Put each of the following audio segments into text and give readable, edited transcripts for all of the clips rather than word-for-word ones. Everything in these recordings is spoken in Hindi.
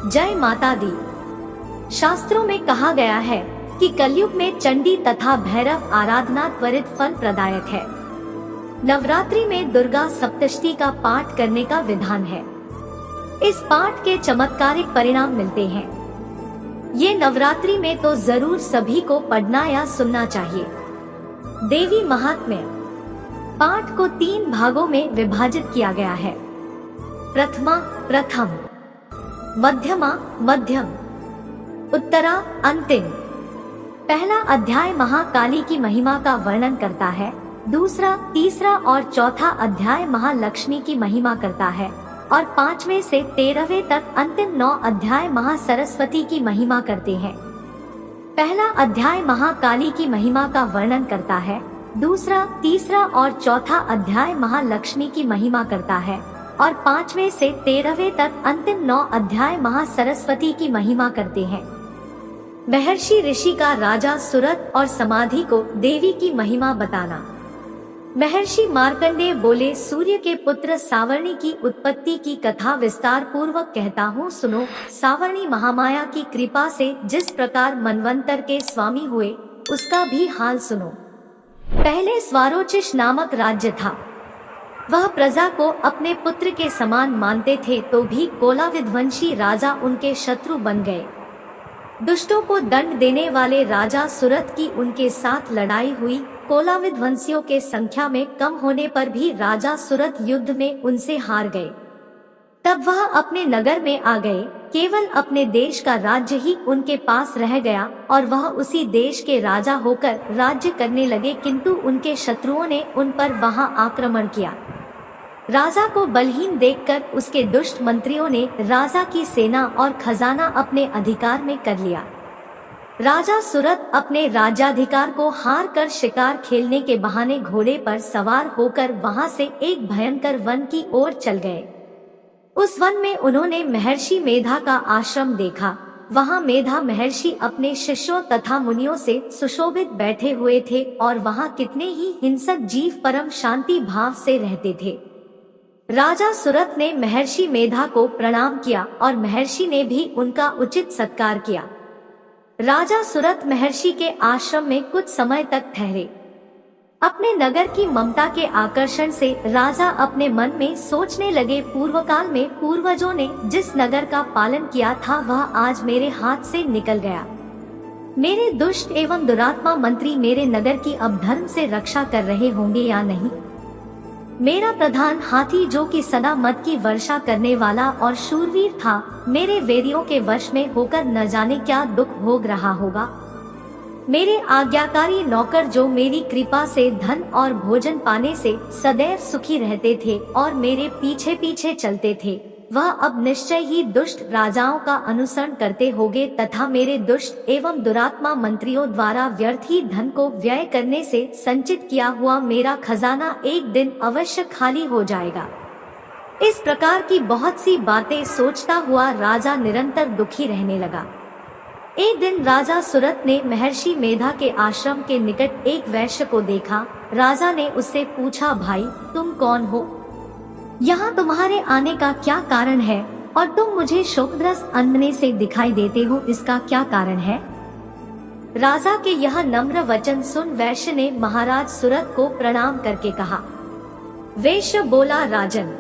जय माता दी। शास्त्रों में कहा गया है कि कलयुग में चंडी तथा भैरव आराधना त्वरित फल प्रदायक है। नवरात्रि में दुर्गा सप्तशती का पाठ करने का विधान है। इस पाठ के चमत्कारिक परिणाम मिलते हैं। ये नवरात्रि में तो जरूर सभी को पढ़ना या सुनना चाहिए। देवी महात्म्य। पाठ को 3 भागों में विभाजित किया गया है। प्रथमा प्रथम, मध्यमा मध्यम, उत्तरा अंतिम। पहला अध्याय महाकाली की महिमा का वर्णन करता है। दूसरा, तीसरा और चौथा अध्याय महालक्ष्मी की महिमा करता है और 5वें से 13वें तक अंतिम 9 अध्याय महासरस्वती की महिमा करते हैं। पहला अध्याय महाकाली की महिमा का वर्णन करता है। दूसरा, तीसरा और चौथा अध्याय महालक्ष्मी की महिमा करता है और 5वें से 13वें तक अंतिम 9 अध्याय महासरस्वती की महिमा करते हैं। महर्षि ऋषि का राजा सुरथ और समाधि को देवी की महिमा बताना। महर्षि मार्कंडेय बोले, सूर्य के पुत्र सावर्णी की उत्पत्ति की कथा विस्तार पूर्वक कहता हूँ, सुनो। सावर्णी महामाया की कृपा से जिस प्रकार मनवंतर के स्वामी हुए, उसका भी हाल सुनो। पहले स्वारोचिष नामक राज्य था। वह प्रजा को अपने पुत्र के समान मानते थे, तो भी कोलाविध्वंशी राजा उनके शत्रु बन गए। दुष्टों को दंड देने वाले राजा सुरथ की उनके साथ लड़ाई हुई। कोलाविध्वंसियों के संख्या में कम होने पर भी राजा सुरथ युद्ध में उनसे हार गए। तब वह अपने नगर में आ गए। केवल अपने देश का राज्य ही उनके पास रह गया और वह उसी देश के राजा होकर राज्य करने लगे, किंतु उनके शत्रुओं ने उन पर वहां आक्रमण किया। राजा को बलहीन देखकर उसके दुष्ट मंत्रियों ने राजा की सेना और खजाना अपने अधिकार में कर लिया। राजा सुरथ अपने राज्याधिकार को हार कर शिकार खेलने के बहाने घोड़े पर सवार होकर वहां से एक भयंकर वन की ओर चल गए। उस वन में उन्होंने महर्षि मेधा का आश्रम देखा। वहां मेधा महर्षि अपने शिष्यों तथा मुनियों से सुशोभित बैठे हुए थे और वहां कितने ही हिंसक जीव परम शांति भाव से रहते थे। राजा सुरथ ने महर्षि मेधा को प्रणाम किया और महर्षि ने भी उनका उचित सत्कार किया। राजा सुरथ महर्षि के आश्रम में कुछ समय तक ठहरे। अपने नगर की ममता के आकर्षण से राजा अपने मन में सोचने लगे, पूर्व काल में पूर्वजों ने जिस नगर का पालन किया था वह आज मेरे हाथ से निकल गया। मेरे दुष्ट एवं दुरात्मा मंत्री मेरे नगर की अब धर्म से रक्षा कर रहे होंगे या नहीं। मेरा प्रधान हाथी, जो कि सदा मद की वर्षा करने वाला और शूरवीर था, मेरे वैरियों के वश में होकर न जाने क्या दुख भोग रहा होगा। मेरे आज्ञाकारी नौकर, जो मेरी कृपा से धन और भोजन पाने से सदैव सुखी रहते थे और मेरे पीछे पीछे चलते थे, वह अब निश्चय ही दुष्ट राजाओं का अनुसरण करते होंगे तथा मेरे दुष्ट एवं दुरात्मा मंत्रियों द्वारा व्यर्थ ही धन को व्यय करने से संचित किया हुआ मेरा खजाना एक दिन अवश्य खाली हो जाएगा। इस प्रकार की बहुत सी बातें सोचता हुआ राजा निरंतर दुखी रहने लगा। एक दिन राजा सुरथ ने महर्षि मेधा के आश्रम के निकट एक वैश्य को देखा। राजा ने उससे पूछा, भाई तुम कौन हो? यहाँ तुम्हारे आने का क्या कारण है और तुम मुझे शोकग्रस्त अंधने से दिखाई देते हो, इसका क्या कारण है? राजा के यह नम्र वचन सुन वैश्य ने महाराज सुरथ को प्रणाम करके कहा। वैश्य बोला, राजन,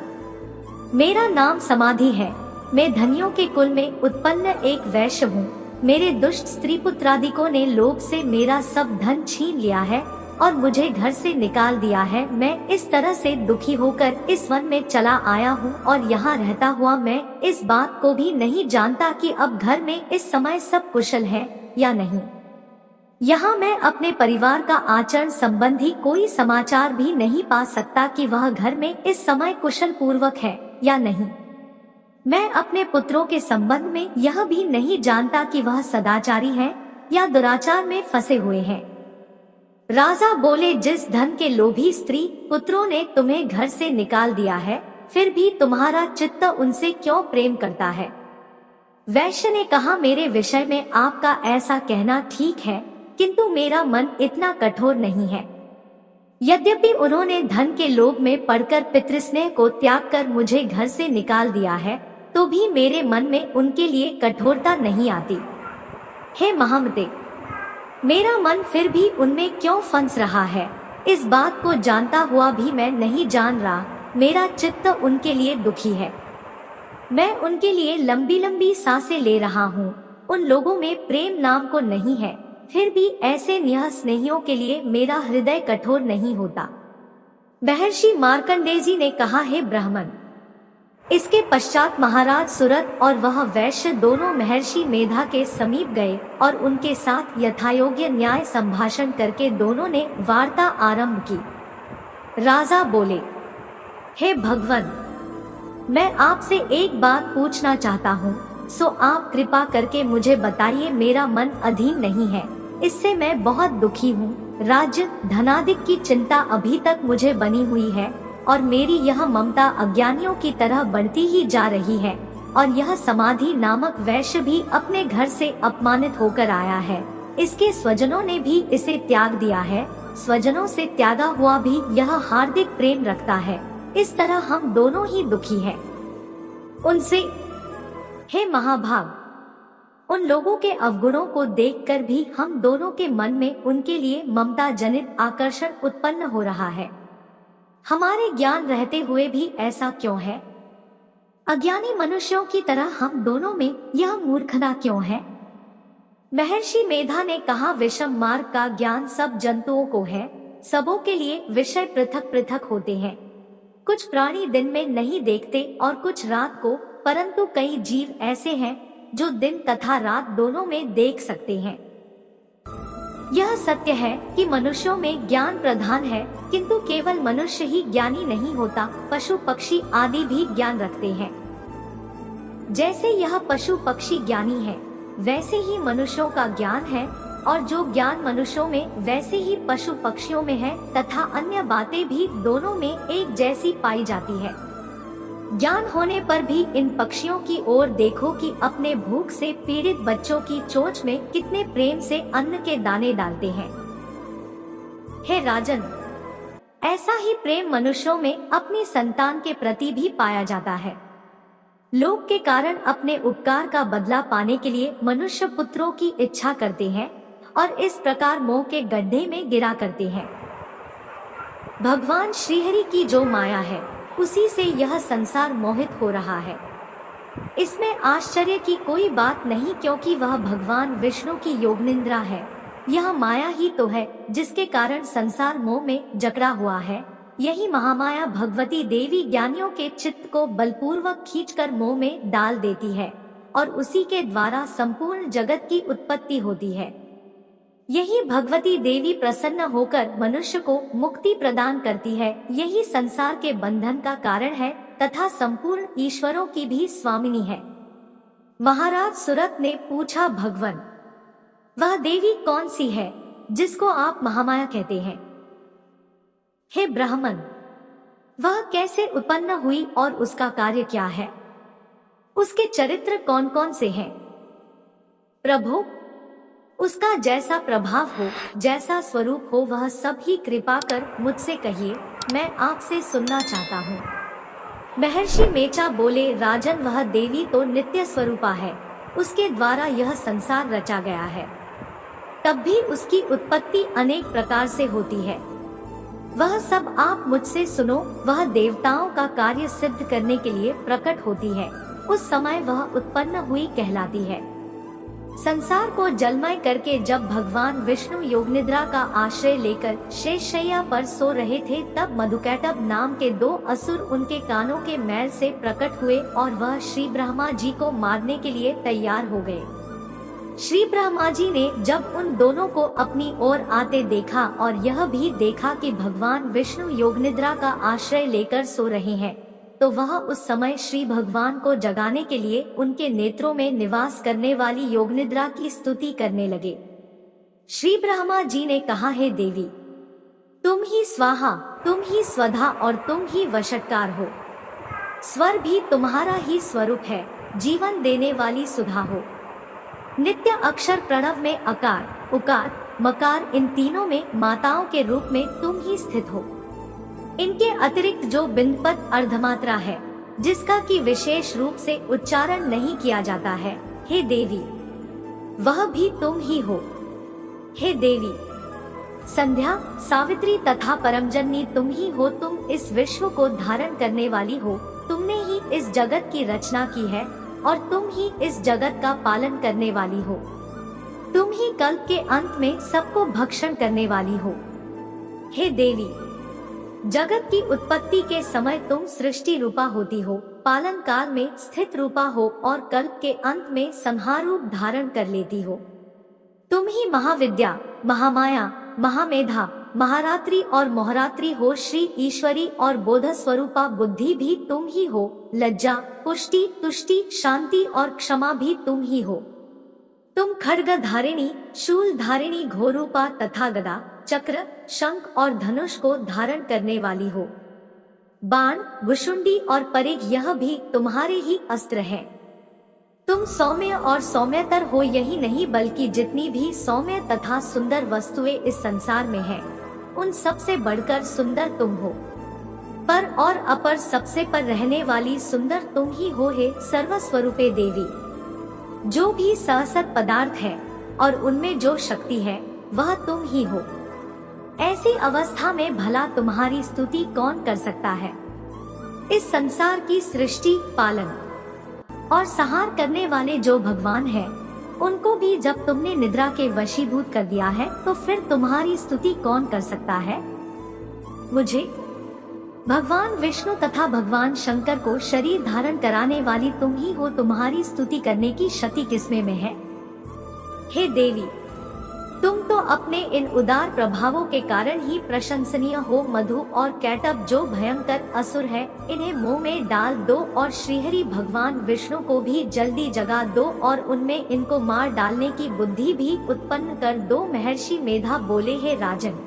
मेरा नाम समाधि है। मैं धनियों के कुल में उत्पन्न एक वैश्य हूँ। मेरे दुष्ट स्त्री पुत्रादिकों ने लोभ से मेरा सब धन छीन लिया है और मुझे घर से निकाल दिया है। मैं इस तरह से दुखी होकर इस वन में चला आया हूँ और यहाँ रहता हुआ मैं इस बात को भी नहीं जानता कि अब घर में इस समय सब कुशल है या नहीं। यहाँ मैं अपने परिवार का आचरण संबंधी कोई समाचार भी नहीं पा सकता कि वह घर में इस समय कुशल पूर्वक है या नहीं। मैं अपने पुत्रों के संबंध में यह भी नहीं जानता कि वह सदाचारी है या दुराचार में फंसे हुए हैं। राजा बोले, जिस धन के लोभी स्त्री पुत्रों ने तुम्हें घर से निकाल दिया है, फिर भी तुम्हारा चित्त उनसे क्यों प्रेम करता है? वैश्य ने कहा, मेरे विषय में आपका ऐसा कहना ठीक है, किंतु मेरा मन इतना कठोर नहीं है। यद्यपि उन्होंने धन के लोभ में पड़कर पितृस्नेह को त्याग कर मुझे घर से निकाल दिया है, तो भी मेरे मन में उनके लिए कठोरता नहीं आती। हे महामते, मेरा मन फिर भी उनमें क्यों फंस रहा है, इस बात को जानता हुआ भी मैं नहीं जान रहा। मेरा चित्त उनके लिए दुखी है। मैं उनके लिए लंबी लंबी सांसें ले रहा हूँ। उन लोगों में प्रेम नाम को नहीं है, फिर भी ऐसे निह स्नेहियों के लिए मेरा हृदय कठोर नहीं होता। महर्षि मार्कंडेय जी ने कहा, हे ब्राह्मण। इसके पश्चात महाराज सुरथ और वह वैश्य दोनों महर्षि मेधा के समीप गए और उनके साथ यथायोग्य न्याय संभाषण करके दोनों ने वार्ता आरंभ की। राजा बोले, हे भगवान, मैं आपसे एक बात पूछना चाहता हूँ, सो आप कृपा करके मुझे बताइए। मेरा मन अधीन नहीं है, इससे मैं बहुत दुखी हूँ। राज्य धनादिक की चिंता अभी तक मुझे बनी हुई है और मेरी यह ममता अज्ञानियों की तरह बढ़ती ही जा रही है। और यह समाधि नामक वैश्य भी अपने घर से अपमानित होकर आया है। इसके स्वजनों ने भी इसे त्याग दिया है। स्वजनों से त्यागा हुआ भी यह हार्दिक प्रेम रखता है। इस तरह हम दोनों ही दुखी हैं। उनसे, हे महाभाग, उन लोगों के अवगुणों को देखकर भी हम दोनों के मन में उनके लिए ममता जनित आकर्षण उत्पन्न हो रहा है। हमारे ज्ञान रहते हुए भी ऐसा क्यों है? अज्ञानी मनुष्यों की तरह हम दोनों में यह मूर्खता क्यों है? महर्षि मेधा ने कहा, विषम मार्ग का ज्ञान सब जंतुओं को है। सबों के लिए विषय पृथक पृथक होते हैं। कुछ प्राणी दिन में नहीं देखते और कुछ रात को, परंतु कई जीव ऐसे हैं जो दिन तथा रात दोनों में देख सकते हैं। यह सत्य है कि मनुष्यों में ज्ञान प्रधान है, किंतु केवल मनुष्य ही ज्ञानी नहीं होता, पशु पक्षी आदि भी ज्ञान रखते हैं। जैसे यह पशु पक्षी ज्ञानी है, वैसे ही मनुष्यों का ज्ञान है, और जो ज्ञान मनुष्यों में वैसे ही पशु पक्षियों में है, तथा अन्य बातें भी दोनों में एक जैसी पाई जाती है। ज्ञान होने पर भी इन पक्षियों की ओर देखो कि अपने भूख से पीड़ित बच्चों की चोंच में कितने प्रेम से अन्न के दाने डालते हैं। हे राजन, ऐसा ही प्रेम मनुष्यों में अपनी संतान के प्रति भी पाया जाता है। लोभ के कारण अपने उपकार का बदला पाने के लिए मनुष्य पुत्रों की इच्छा करते हैं और इस प्रकार मोह के गड्ढे में गिरा करते हैं। भगवान श्रीहरि की जो माया है, उसी से यह संसार मोहित हो रहा है। इसमें आश्चर्य की कोई बात नहीं, क्योंकि वह भगवान विष्णु की योगनिद्रा है। यह माया ही तो है जिसके कारण संसार मोह में जकड़ा हुआ है। यही महामाया भगवती देवी ज्ञानियों के चित्त को बलपूर्वक खींचकर मोह में डाल देती है और उसी के द्वारा संपूर्ण जगत की उत्पत्ति होती है। यही भगवती देवी प्रसन्न होकर मनुष्य को मुक्ति प्रदान करती है। यही संसार के बंधन का कारण है तथा संपूर्ण ईश्वरों की भी स्वामिनी है। महाराज सुरथ ने पूछा, भगवान, वह देवी कौन सी है जिसको आप महामाया कहते हैं? हे ब्राह्मण, वह कैसे उत्पन्न हुई और उसका कार्य क्या है? उसके चरित्र कौन कौन से हैं? प्रभु, उसका जैसा प्रभाव हो, जैसा स्वरूप हो, वह सब ही कृपा कर मुझसे कहिए, मैं आपसे सुनना चाहता हूँ। महर्षि मेचा बोले, राजन, वह देवी तो नित्य स्वरूपा है। उसके द्वारा यह संसार रचा गया है। तब भी उसकी उत्पत्ति अनेक प्रकार से होती है। वह सब आप मुझसे सुनो। वह देवताओं का कार्य सिद्ध करने के लिए प्रकट होती है। उस समय वह उत्पन्न हुई कहलाती है। संसार को जलमय करके जब भगवान विष्णु योगनिद्रा का आश्रय लेकर शेषशय्या पर सो रहे थे, तब मधुकैटभ नाम के 2 असुर उनके कानों के मैल से प्रकट हुए और वह श्री ब्रह्मा जी को मारने के लिए तैयार हो गए। श्री ब्रह्मा जी ने जब उन दोनों को अपनी ओर आते देखा और यह भी देखा कि भगवान विष्णु योगनिद्रा का आश्रय लेकर सो रहे हैं, तो वह उस समय श्री भगवान को जगाने के लिए उनके नेत्रों में निवास करने वाली योगनिद्रा की स्तुति करने लगे। श्री ब्रह्मा जी ने कहा, हे देवी, तुम ही स्वाहा, तुम ही स्वधा और तुम ही वशटकार हो। स्वर भी तुम्हारा ही स्वरूप है, जीवन देने वाली सुधा हो। नित्य अक्षर प्रणव में अकार, उकार, मकार, इन तीनों में माताओं के रूप में तुम ही स्थित हो। इनके अतिरिक्त जो बिंदपद अर्धमात्रा है, जिसका कि विशेष रूप से उच्चारण नहीं किया जाता है। हे देवी, वह भी तुम ही हो। हे देवी संध्या, सावित्री तथा परमजननी तुम ही हो। तुम इस विश्व को धारण करने वाली हो। तुमने ही इस जगत की रचना की है और तुम ही इस जगत का पालन करने वाली हो। तुम ही कल्प के अंत में सबको भक्षण करने वाली हो। हे देवी, जगत की उत्पत्ति के समय तुम सृष्टि रूपा होती हो, पालन काल में स्थित रूपा हो और कल्प के अंत में संहार रूप धारण कर लेती हो। तुम ही महाविद्या, महामाया, महामेधा, महारात्रि और मोहरात्रि हो। श्री ईश्वरी और बोध स्वरूपा बुद्धि भी तुम ही हो। लज्जा, पुष्टि, तुष्टि, शांति और क्षमा भी तुम ही हो। तुम खड्ग धारिणी, शूल धारिणी, घोरूपा तथा गदा, चक्र, शंख और धनुष को धारण करने वाली हो। बाण, भुशुंडी और परिघ यह भी तुम्हारे ही अस्त्र हैं। तुम सौम्य और सौम्यतर हो। यही नहीं बल्कि जितनी भी सौम्य तथा सुंदर वस्तुएं इस संसार में हैं, उन सब से बढ़कर सुंदर तुम हो। पर और अपर सबसे पर रहने वाली सुंदर तुम ही हो। हे सर्वस्वरूपे देवी, जो भी सहसत पदार्थ है और उनमें जो शक्ति है वह तुम ही हो। ऐसी अवस्था में भला तुम्हारी स्तुति कौन कर सकता है। इस संसार की सृष्टि, पालन और संहार करने वाले जो भगवान हैं, उनको भी जब तुमने निद्रा के वशीभूत कर दिया है तो फिर तुम्हारी स्तुति कौन कर सकता है। मुझे, भगवान विष्णु तथा भगवान शंकर को शरीर धारण कराने वाली तुम ही हो। तुम्हारी स्तुति करने की शक्ति किसमें में है। हे देवी, तुम तो अपने इन उदार प्रभावों के कारण ही प्रशंसनीय हो। मधु और कैटभ जो भयंकर असुर है, इन्हें मुंह में डाल दो और श्रीहरि भगवान विष्णु को भी जल्दी जगा दो और उनमें इनको मार डालने की बुद्धि भी उत्पन्न कर दो। महर्षि मेधा बोले, हे राजन,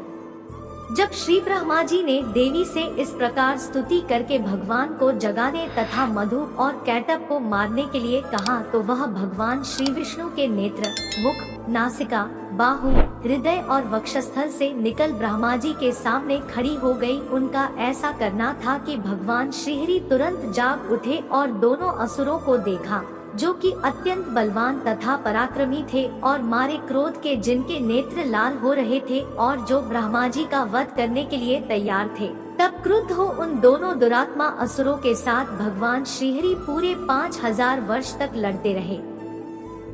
जब श्री ब्रह्मा जी ने देवी से इस प्रकार स्तुति करके भगवान को जगाने तथा मधु और कैटभ को मारने के लिए कहा तो वह भगवान श्री विष्णु के नेत्र, मुख, नासिका, बाहु, हृदय और वक्षस्थल से निकल ब्रह्मा जी के सामने खड़ी हो गई। उनका ऐसा करना था कि भगवान श्रीहरि तुरंत जाग उठे और दोनों असुरों को देखा, जो कि अत्यंत बलवान तथा पराक्रमी थे और मारे क्रोध के, जिनके नेत्र लाल हो रहे थे और जो ब्रह्मा जी का वध करने के लिए तैयार थे। तब क्रुद्ध हो उन दोनों दुरात्मा असुरों के साथ भगवान श्रीहरि पूरे 5000 वर्ष तक लड़ते रहे।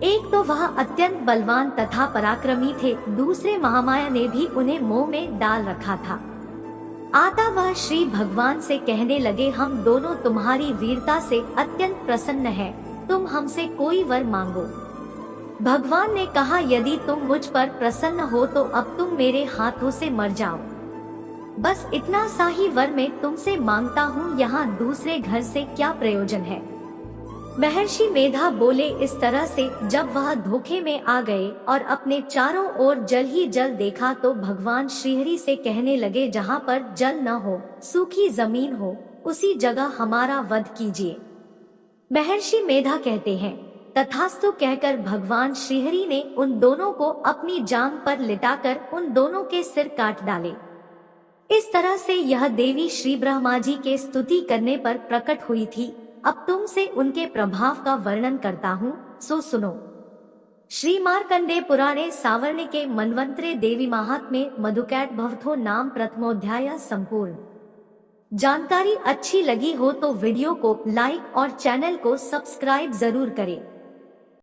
एक तो वह अत्यंत बलवान तथा पराक्रमी थे, दूसरे महामाया ने भी उन्हें मोह में डाल रखा था। आता वह श्री भगवान से कहने लगे, हम दोनों तुम्हारी वीरता से अत्यंत प्रसन्न हैं, तुम हमसे कोई वर मांगो। भगवान ने कहा, यदि तुम मुझ पर प्रसन्न हो तो अब तुम मेरे हाथों से मर जाओ। बस इतना सा ही वर मैं तुमसे मांगता हूँ, यहाँ दूसरे घर से क्या प्रयोजन है। महर्षि मेधा बोले, इस तरह से जब वह धोखे में आ गए और अपने चारों ओर जल ही जल देखा तो भगवान श्रीहरि से कहने लगे, जहाँ पर जल न हो, सूखी जमीन हो, उसी जगह हमारा वध कीजिए। महर्षि मेधा कहते हैं, तथास्तु कहकर भगवान श्रीहरि ने उन दोनों को अपनी जांघ पर लिटाकर उन दोनों के सिर काट डाले। इस तरह से यह देवी श्री ब्रह्मा जी के स्तुति करने पर प्रकट हुई थी। अब तुमसे उनके प्रभाव का वर्णन करता हूँ, सो सुनो। श्री मार्कंडेय पुराणे सावर्णिके के मन्वंतरे देवी महात्म्ये मधुकैट भवथो नाम प्रथमोध्याय संपूर्ण। जानकारी अच्छी लगी हो तो वीडियो को लाइक और चैनल को सब्सक्राइब जरूर करें।